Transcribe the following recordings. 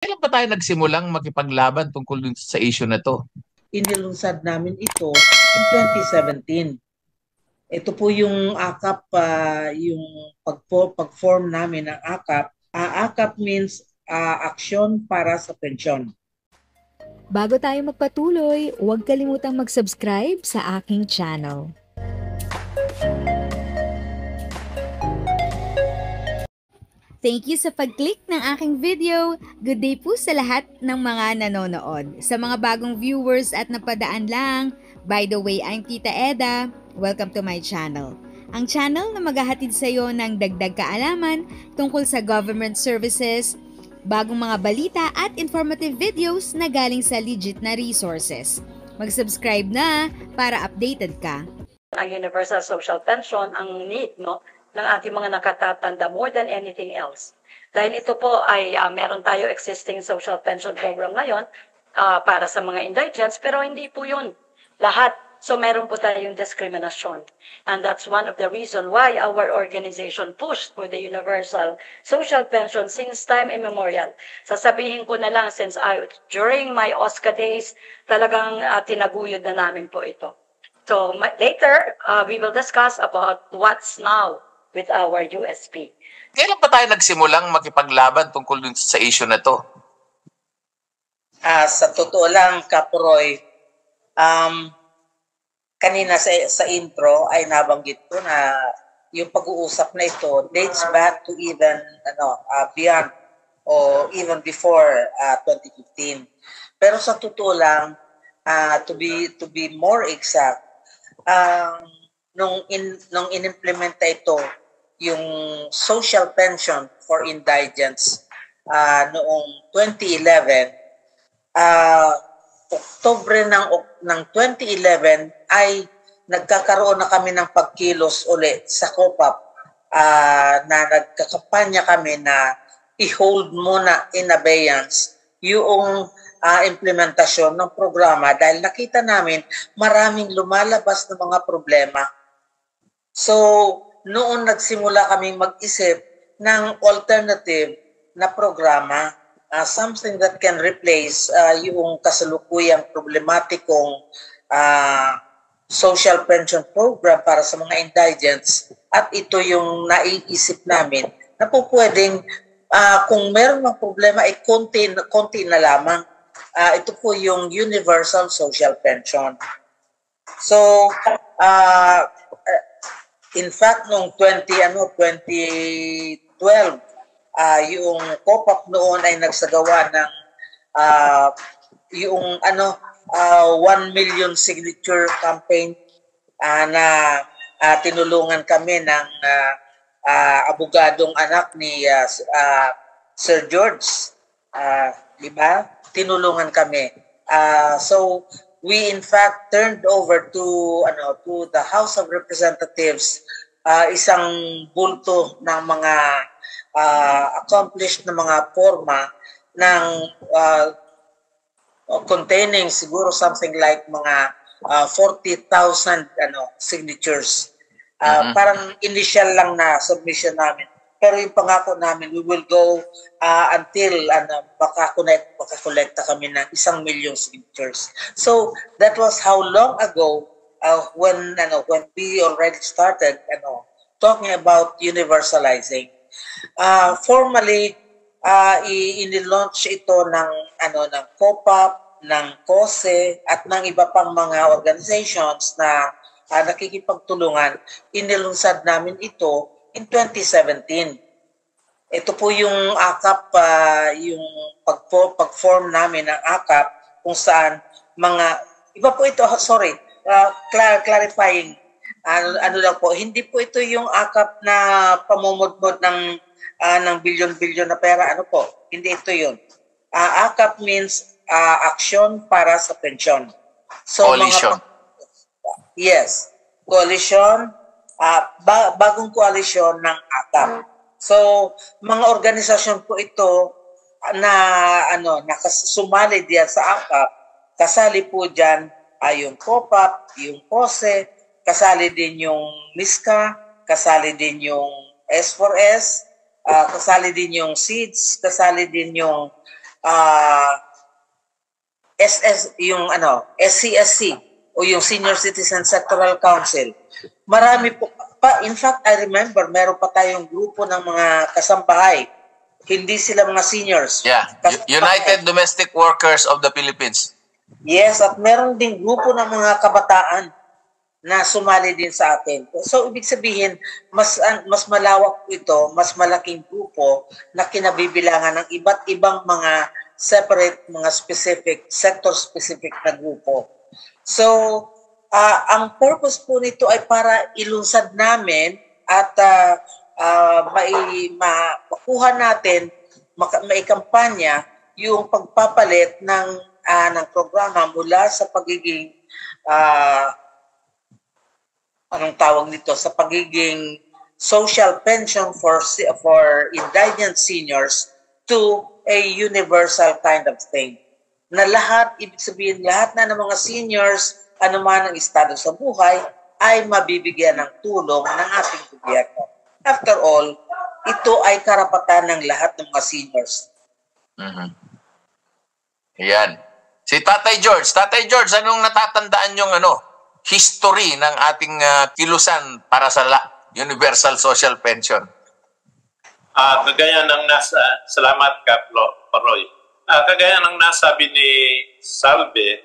Kailan ba tayo nagsimulang makipaglaban tungkol dun sa issue na 'to? Inilunsad namin ito in 2017. Ito po yung AKAP, yung pag-form namin ng AKAP. AKAP means Aksyon para sa Pensyon. Bago tayo magpatuloy, huwag kalimutang mag-subscribe sa aking channel. Thank you sa pag-click ng aking video. Good day po sa lahat ng mga nanonood. Sa mga bagong viewers at napadaan lang, by the way, I'm Tita Eda. Welcome to my channel. Ang channel na maghahatid sa iyo ng dagdag kaalaman tungkol sa government services, bagong mga balita at informative videos na galing sa legit na resources. Mag-subscribe na para updated ka. Ang universal social pension ang need ng ating mga nakatatanda more than anything else. Dahil ito po ay meron tayo existing social pension program ngayon para sa mga indigents, pero hindi po yun lahat. So meron po tayong discrimination. And that's one of the reason why our organization pushed for the universal social pension since time immemorial. Sasabihin ko na lang, since during my OSCA days, talagang tinaguyod na namin po ito. So later, we will discuss about what's now with our USP. Kailan ba tayo nagsimulang makipaglaban tungkol dun sa issue na 'to? Sa totoo lang, Kaproy, kanina sa intro ay nabanggit ko na yung pag-uusap na ito dates back to even beyond or even before 2015. Pero sa totoo lang, to be more exact, nung inimplementa ito yung social pension for indigents noong 2011, Oktubre ng 2011 ay nagkakaroon na kami ng pagkilos ulit sa COPAP, na nagkakampanya kami na i-hold muna in abeyance yung implementasyon ng programa dahil nakita namin maraming lumalabas na mga problema. So, noon nagsimula kaming mag-isip ng alternative na programa, something that can replace yung kasalukuyang problematikong social pension program para sa mga indigents. At ito yung naiisip namin na po pwedeng kung meron ng problema ay konti na lamang. Ito po yung universal social pension. So, in fact, noong 2012, yung COPAP noon ay nagsagawa ng yung 1 million signature campaign na tinulungan kami ng abogadong anak ni Sir George. Diba? Tinulungan kami. So, we in fact turned over to the House of Representatives isang bulto ng mga accomplished na mga forma ng containing siguro something like mga 40,000 signatures. Parang initial lang na submission namin. Pero yung pangako namin, we will go until makakolekta kami ng 1 million signatures. So that was how long ago when we already started talking about universalizing. Formally, inilaunch ito ng COPAP, ng COSE at ng iba pang mga organizations na nakikipagtulungan. Inilunsad namin ito in 2017. Ito po yung AKAP, yung pag-form namin ng AKAP kung saan iba po ito, sorry, clarifying, lang po, hindi po ito yung AKAP na pamumudmod ng bilyon-bilyon na pera, hindi ito yun. AKAP means Aksyon para sa Pensyon. So, Coalition. Yes, coalition, bagong koalisyon ng AKAP. So, mga organisasyon po ito na nakasumali diyan sa AKAP, kasali po diyan yung COPAP, yung COSE, kasali din yung MISCA, kasali din yung S4S, kasali din yung SEEDS, kasali din yung yung SCSC o yung Senior Citizen Sectoral Council. Marami po pa, in fact, I remember meron pa tayong grupo ng mga kasambahay. Hindi sila mga seniors. Yeah, United Domestic Workers of the Philippines. Yes, at meron ding grupo ng mga kabataan na sumali din sa atin. So, ibig sabihin, mas malawak po ito, mas malaking grupo na kinabibilangan ng iba't ibang mga separate, mga specific, sector-specific na grupo. So, ang purpose po nito ay para ilunsad namin at makuha natin, maikampanya yung pagpapalit ng programa mula sa pagiging anong tawag nito, sa pagiging social pension for indigent seniors to a universal kind of thing. Na lahat, ibig sabihin, lahat na ng mga seniors, anuman ang estado sa buhay, ay mabibigyan ng tulong ng ating gobyerno. After all, ito ay karapatan ng lahat ng mga seniors. Yan. Si Tatay George. Tatay George, anong natatandaan yung history ng ating kilusan para sa Universal Social Pension? Kagaya ng salamat ka, Paroy. Kagaya ng nasabi ni Salve,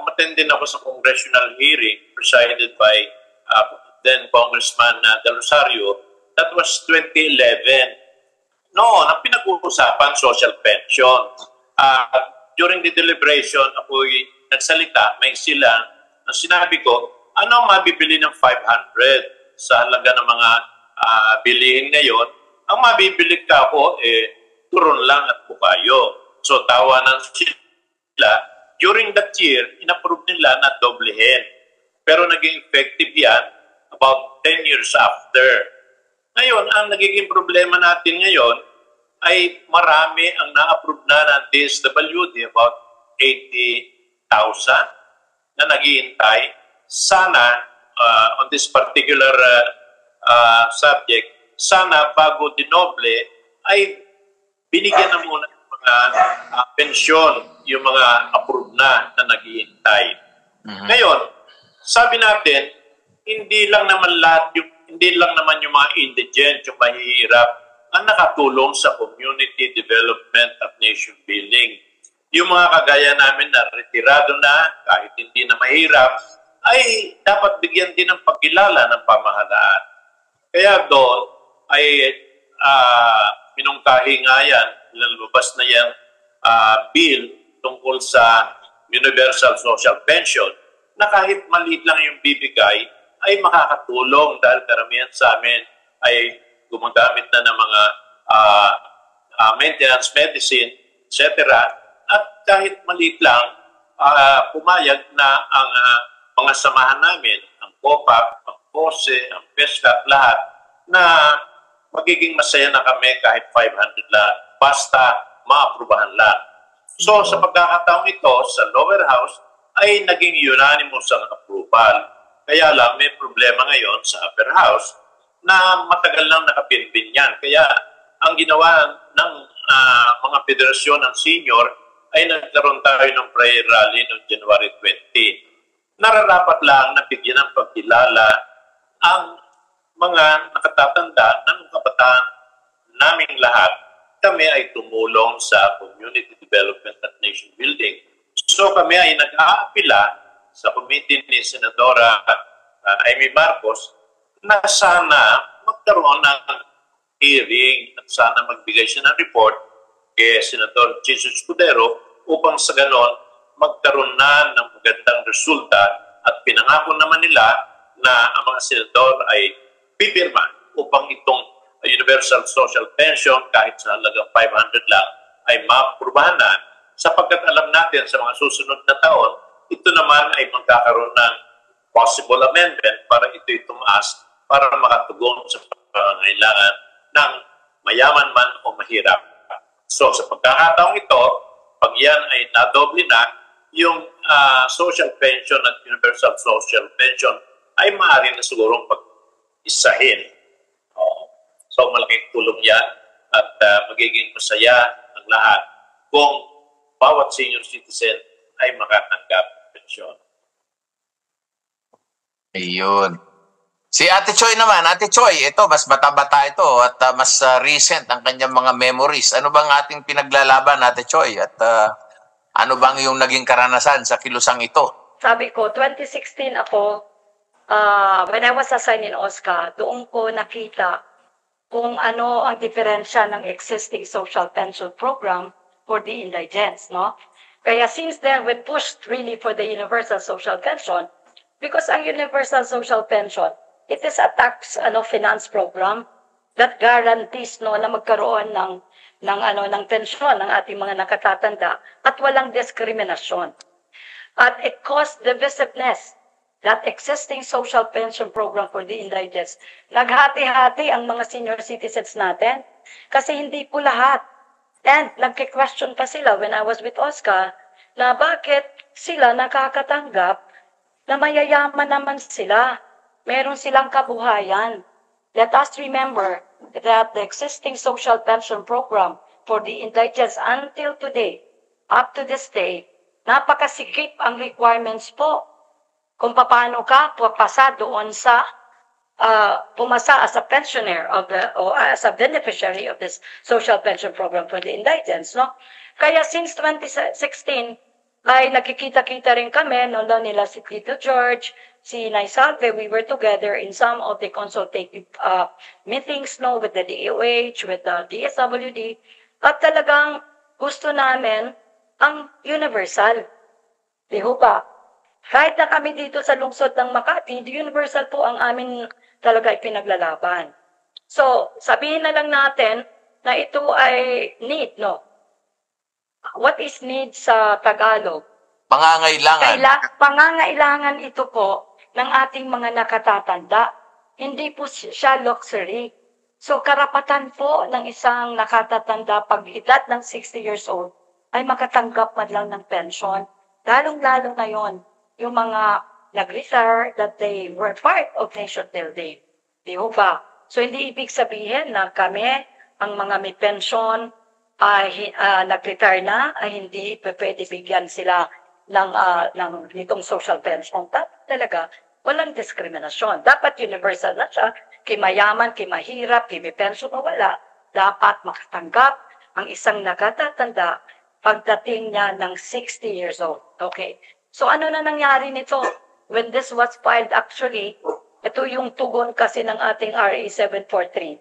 matindi ako sa congressional hearing presided by then Congressman Del Rosario. That was 2011. Noon, ang pinag-uusapan, social pension. During the deliberation, ako'y nagsalita, may sila, ang sinabi ko, ano mabibili ng 500 sa halaga ng mga bilihin ngayon? Ang mabibili ka po, turon lang at bukayo. So, tawanan sila. During that year, inapprove nila na doblehin. Pero naging effective yan about 10 years after. Ngayon, ang nagiging problema natin ngayon ay marami ang na-approve na ng DSWD, about 80,000 na naghihintay. Sana, on this particular subject, sana bago dinoble ay binigyan na muna ng mga pensyon yung mga approved na naghihintay. Ngayon, sabi natin, hindi lang naman yung mga indigent, yung mahihirap, ang nakatulong sa community development at nation building. Yung mga kagaya namin na retirado na, kahit hindi na mahirap, ay dapat bigyan din ng pagkilala ng pamahalaan. Kaya doon ay minungkahi nga yan, lalabas na yan bill tungkol sa Universal Social Pension na kahit maliit lang yung bibigay ay makakatulong dahil karamihan sa amin ay gumagamit na ng mga maintenance medicine, etc. At kahit maliit lang, pumayag na ang mga samahan namin, ang COPAP, ang POSE, ang PESCAP, lahat, na magiging masaya na kami kahit 500 lang, basta maaprubahan lang. So sa pagkakataong ito, sa lower house, ay naging unanimous ang approval. Kaya lang may problema ngayon sa upper house na matagal lang nakapinpin yan. Kaya ang ginawa ng mga federasyon ng senior ay nagkaroon tayo ng prayer rally noong January 20. Nararapat lang na bigyan ng pagkilala ang mga nakatatanda ng kabataan naming lahat. Kami ay tumulong sa community development at nation building. So kami ay nag-aapila sa committee ni Senadora Amy Marcos na sana magkaroon ng hearing at sana magbigay siya ng report kay Senator Jesus Escudero upang sa ganon magkaroon na ng magandang resulta at pinangako naman nila na ang mga senador ay pipirma upang itong Universal Social Pension kahit sa halagang 500 lang ay maaprubahan na sapagkat alam natin sa mga susunod na taon, ito naman ay magkakaroon ng possible amendment para ito'y tumaas para makatugon sa pangangailangan ng mayaman man o mahirap. So sa pagkakataong ito, pag yan ay nadoble na, yung social pension at universal social pension ay maaari na sigurong pag-isahin. So malaking tulong yan at magiging masaya ang lahat. kung bawat senior citizen ay makatanggap ng pensyon. Ayun. Si Ate Choi naman, Ate Choi, ito mas bata-bata ito at mas recent ang kanyang mga memories. Ano bang ating pinaglalaban, Ate Choi? At ano bang yung naging karanasan sa kilusang ito? Sabi ko, 2016 ako, when I was assigned in OSCA, doon ko nakita kung ano ang diferensya ng existing social pension program for the indigents, no? Kaya since then, we pushed really for the universal social pension because ang universal social pension, it is a tax finance program that guarantees no na magkaroon ng pensyon ng ating mga nakatatanda at walang diskriminasyon. At it cost divisiveness. That existing social pension program for the indigents, naghati-hati ang mga senior citizens natin kasi hindi po lahat. And nagke-question pa sila when I was with OSCA na bakit sila nakakatanggap na mayayaman naman sila. Meron silang kabuhayan. Let us remember that the existing social pension program for the indigents until today, up to this day, napakasikip ang requirements po. Kung paano ka pumasa doon sa pumasa as a pensioner or as a beneficiary of this social pension program for the indigents, no? Kaya since 2016 ay nakikita-kita rin kami noon nila si Tito George, si Nay Salve, we were together in some of the consultative meetings, no, with the DOH, with the DSWD, at talagang gusto namin ang universal. Di ho ba? Kahit na kami dito sa lungsod ng Makati, the universal po ang amin talaga ipinaglalaban. So, sabihin na lang natin na ito ay need, no? What is need sa Tagalog? Pangangailangan. Pangangailangan ito po ng ating mga nakatatanda. Hindi po siya luxury. So, karapatan po ng isang nakatatanda pag edad ng 60 years old ay makatanggap man lang ng pension. Lalong-lalo na yon yung mga nag-retire that they were part of nation building. Di ho ba? So, hindi ibig sabihin na kami, ang mga may pension, ay nag-retire na, ay hindi pwede bigyan sila ng nitong social pension. Talaga, walang diskriminasyon. Dapat universal na siya. Kay mayaman, kay mahirap, kay may pension o wala, dapat makatanggap ang isang nakatatanda pagdating niya ng 60 years old. Okay. So ano na nangyari nito? When this was filed actually, ito yung tugon kasi ng ating RA 7432.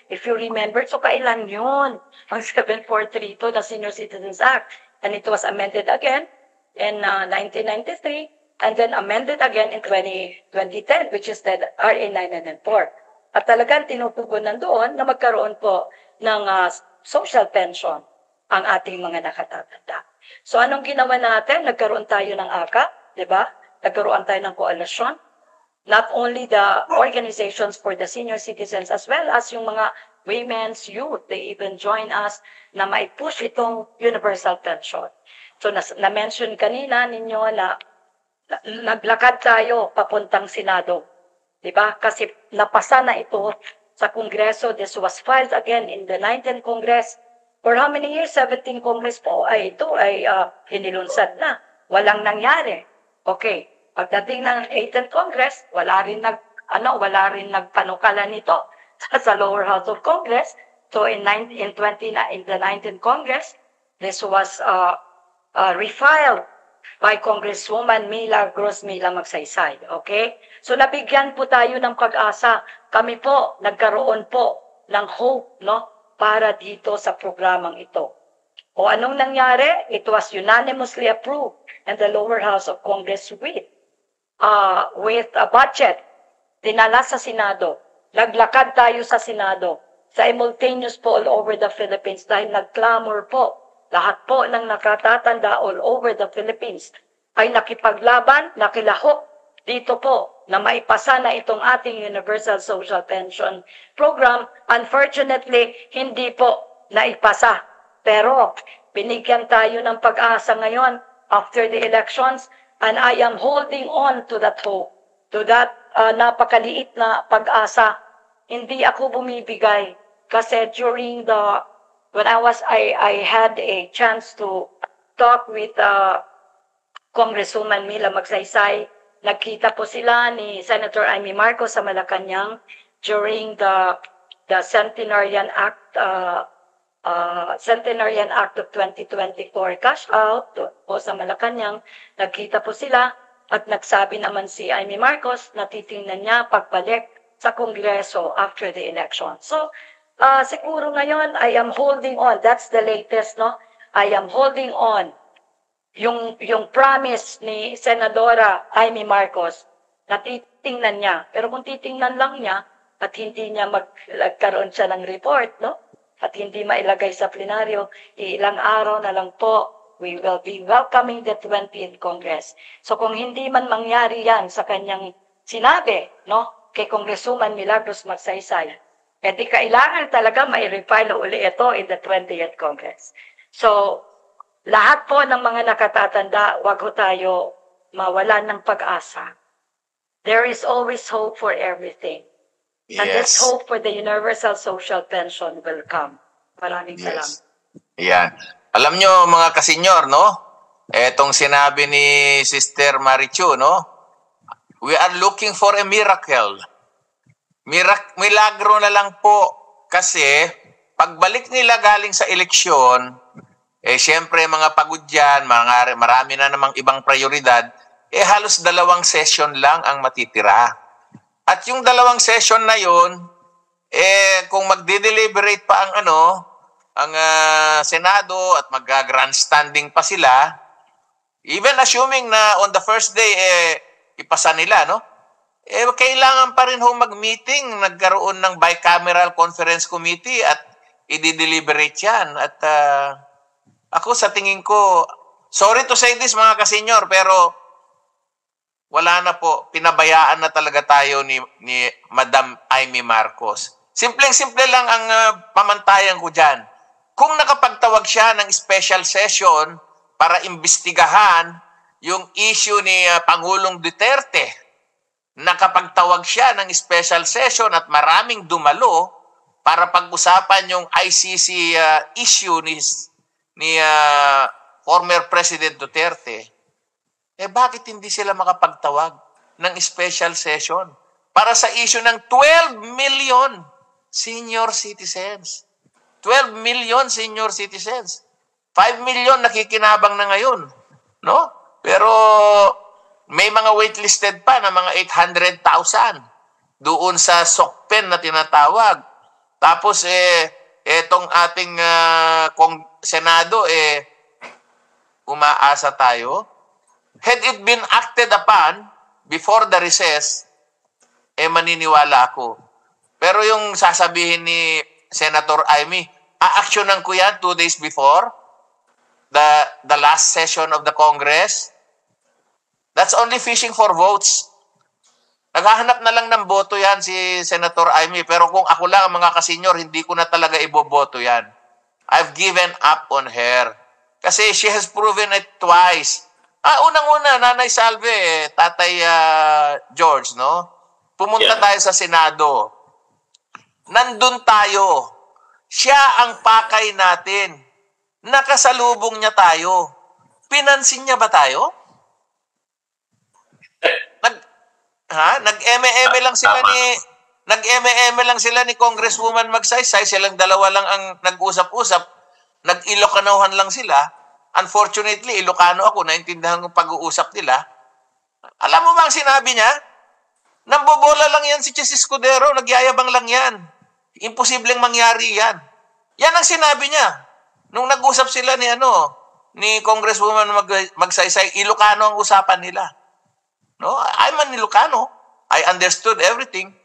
If you remember, so kailan yun? Ang 7432 na Senior Citizens Act. And it was amended again in 1993 and then amended again in 2010, which is the RA 9994. At talagang tinutugunan doon na magkaroon po ng social pension ang ating mga nakatatanda. So anong ginawa natin? Nagkaroon tayo ng AKA, di ba? Nagkaroon tayo ng koalisyon. Not only the organizations for the senior citizens as well as yung mga women's youth, they even join us na mai-push itong universal pension. So na-mention kanina ninyo na naglakad tayo papuntang Senado. Di ba? Kasi napasa na ito sa Kongreso. This was filed again in the 19th Congress. For how many years? 17 Congress po ay ito ay hinilunsad na. Walang nangyari. Okay. Pagdating ng 18th Congress, wala rin nagpanukala nito sa lower house of Congress. So in the 19th Congress, this was refiled by Congresswoman Mila Gross Mila Magsaysay. Okay? So nabigyan po tayo ng pag-asa. Kami po, nagkaroon po ng hope, no? Para dito sa programang ito. O anong nangyari? It was unanimously approved in the lower house of Congress with a budget. Dinala sa Senado. Naglakad tayo sa Senado. Simultaneous po all over the Philippines dahil nagclamor po. Lahat po ng nakatatanda all over the Philippines ay nakipaglaban, nakilahok dito po na maipasa na itong ating Universal Social Pension Program. Unfortunately, hindi po naipasa. Pero binigyan tayo ng pag-asa ngayon after the elections and I am holding on to that hope, to that napakaliit na pag-asa. Hindi ako bumibigay kasi during the when I had a chance to talk with Congresswoman Mila Magsaysay. Nagkita po sila ni Senator Amy Marcos sa Malacanang during the Centenarian Act of 2024 cash out po sa Malacanang. Nagkita po sila at nagsabi naman si Amy Marcos na titingnan niya pagbalik sa Kongreso after the election. So, siguro ngayon, I am holding on. That's the latest, no? I am holding on. Yung promise ni Senadora Amy Marcos na titingnan niya. Pero kung titingnan lang niya at hindi niya magkaroon siya ng report, no? At hindi mailagay sa plenaryo, ilang araw na lang po, we will be welcoming the 20th Congress. So kung hindi man mangyari yan sa kanyang sinabi, no, kay Congresswoman Milagros Magsaysay, di kailangan talaga may refile uli ito in the 20th Congress. So, lahat po ng mga nakatatanda, wag ho tayo mawalan ng pag-asa. There is always hope for everything. Yes. And this hope for the universal social pension will come. Maraming salamat. Yan. Alam nyo mga kasenyor, no? Etong sinabi ni Sister Marichu, no? We are looking for a miracle. Milagro na lang po. Kasi, pagbalik nila galing sa eleksyon, siyempre mga pagod yan, marami na namang ibang prioridad, halos 2 session lang ang matitira. At yung 2 session na yun, kung magde-deliberate pa ang ang Senado at mag-grandstanding pa sila, even assuming na on the first day, ipasa nila, no? Kailangan pa rin mag-meeting, nagkaroon ng bicameral conference committee at i-deliberate yan. At ako sa tingin ko, sorry to say this mga kasenyor, pero wala na po, pinabayaan na talaga tayo ni Madam Amy Marcos. Simpleng-simple lang ang pamantayan ko dyan. Kung nakapagtawag siya ng special session para imbestigahan yung issue ni Pangulong Duterte, nakapagtawag siya ng special session at maraming dumalo para pag-usapan yung ICC issue ni former President Duterte, bakit hindi sila makapagtawag ng special session para sa issue ng 12 million senior citizens? 12 million senior citizens. 5 million nakikinabang na ngayon, no? Pero may mga waitlisted pa na mga 800,000 doon sa SOCPEN na tinatawag. Tapos etong ating Senado umaasa tayo. Had it been acted upon before the recess, maniniwala ako. Pero yung sasabihin ni Senator Amy, a-actionan ko yan 2 days before the last session of the Congress. That's only fishing for votes. Naghahanap na lang ng boto yan si Senator Amy. Pero kung ako lang, mga kasenyor, hindi ko na talaga iboboto yan. I've given up on her. Kasi she has proven it twice. Unang-una, Nanay Salve, Tatay George, no? Pumunta tayo sa Senado. Nandun tayo. Siya ang pakay natin. Nakasalubong niya tayo. Pinansin niya ba tayo? Nag-eme-eme lang sila ni Congresswoman Magsaysay, silang dalawa lang ang nag-usap-usap, nag-Ilocanohan lang sila. Unfortunately, Ilocano ako, naintindihan ko pag-uusap nila. Alam mo ba ang sinabi niya? Nambobola lang yan si Chis Escudero, nagyayabang lang yan. Imposibleng mangyari yan. Yan ang sinabi niya. Nung nag-usap sila ni Congresswoman Magsaysay, Ilocano ang usapan nila. No, I'm an Ilocano. I understood everything.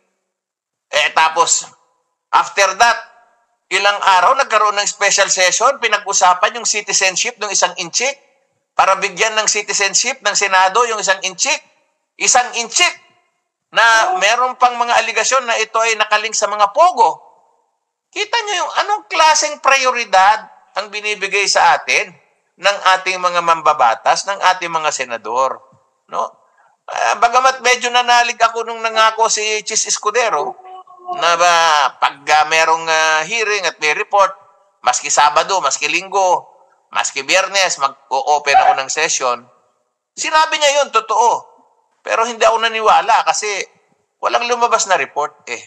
Tapos, after that, ilang araw nagkaroon ng special session, pinag-usapan yung citizenship ng isang inchik para bigyan ng citizenship ng Senado yung isang inchik. Isang inchik na meron pang mga aligasyon na ito ay nakalink sa mga pogo. Kita nyo yung anong klaseng prioridad ang binibigay sa atin ng ating mga mambabatas, ng ating mga senador. No? Bagamat medyo nanalig ako nung nangako si Chis Escudero na pag merong hearing at may report, maski Sabado, maski Linggo, maski Biyernes, mag-open ako ng session. Sinabi niya yun, totoo. Pero hindi ako naniwala kasi walang lumabas na report eh.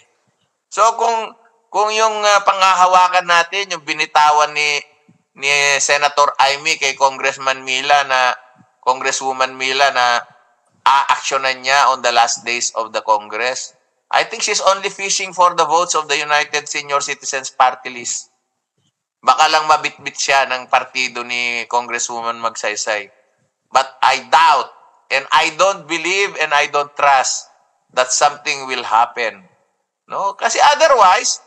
So kung yung panghahawakan natin, yung binitawan ni Senator Amy kay Congresswoman Mila na aaksyonan niya on the last days of the Congress, I think she's only fishing for the votes of the United Senior Citizens Party List. Baka lang mabitbit siya ng partido ni Congresswoman Magsaysay. But I doubt, and I don't believe, and I don't trust that something will happen. No? Kasi otherwise,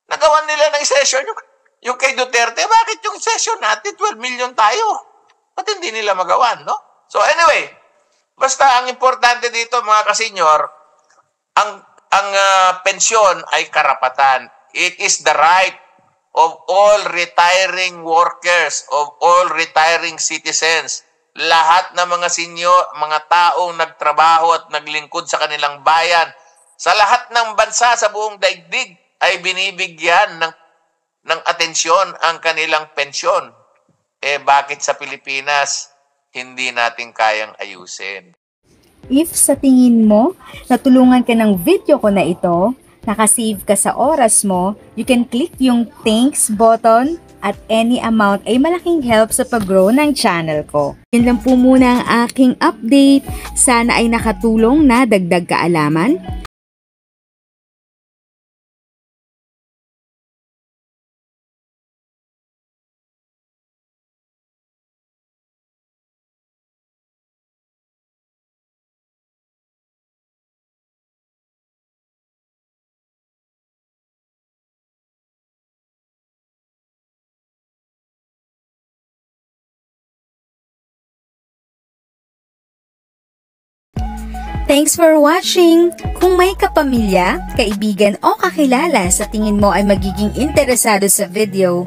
nagawan nila ng session yung kay Duterte. Bakit yung session natin, 12 million tayo? Ba't hindi nila magawan, no? So anyway, basta ang importante dito mga kasenyor, ang pensyon ay karapatan. It is the right of all retiring workers, of all retiring citizens. Lahat ng mga mga taong nagtrabaho at naglingkod sa kanilang bayan, sa lahat ng bansa sa buong daigdig ay binibigyan ng atensyon ang kanilang pensyon. Eh bakit sa Pilipinas hindi natin kayang ayusin? If sa tingin mo, natulungan ka ng video ko na ito, nakasave ka sa oras mo, you can click yung thanks button at any amount ay malaking help sa pag-grow ng channel ko. Yun lang po muna ang aking update. Sana ay nakatulong na dagdag kaalaman. Thanks for watching! Kung may kapamilya, kaibigan o kakilala sa tingin mo ay magiging interesado sa video,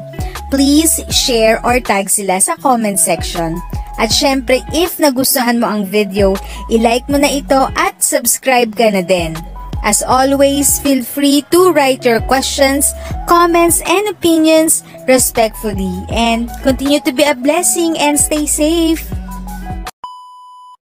please share or tag sila sa comment section. At syempre, if nagustuhan mo ang video, i-like mo na ito at subscribe ka na din. As always, feel free to write your questions, comments, and opinions respectfully. And continue to be a blessing and stay safe!